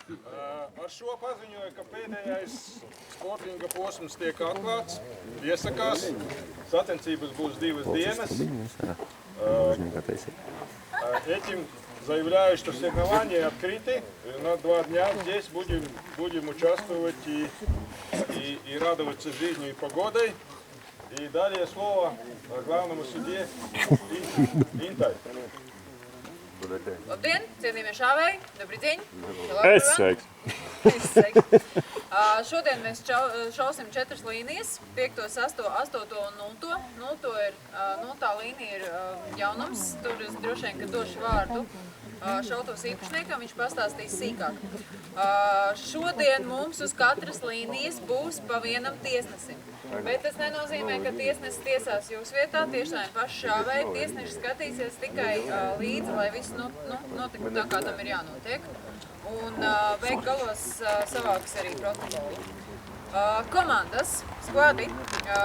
Ar šo paziņoju, ka pēdējais sportinga posms tiek atklāts, iesakās. Sacensības būs 2 dienas. Этим заявляю, что соревнования открыты. На 2 дня здесь будем участвовать и радоваться жизнью и погодой. И далее слово главному судье Intai. Labdien, cienījamie šāvēji, dobrīdien! Es sveiks! Šodien mēs šausim 4 līnijas, 5, 6, 8 un 0. 0 ir, 0. līnija ir jaunums, tur es droši vien, ka došu vārdu šautos īpašniekam, viņš pastāstīs sīkāk. Šodien mums uz katras līnijas būs pa vienam tiesnesim. Bet tas nenozīmē, ka tiesnesis tiesās jūsu vietā, tieši tā paši šāvēji. Tiesneši skatīsies tikai līdzi, lai viss notiktu tā, kā tam ir jānotiek. Un beig galos savāks arī protokolu. Komandas, skvadi.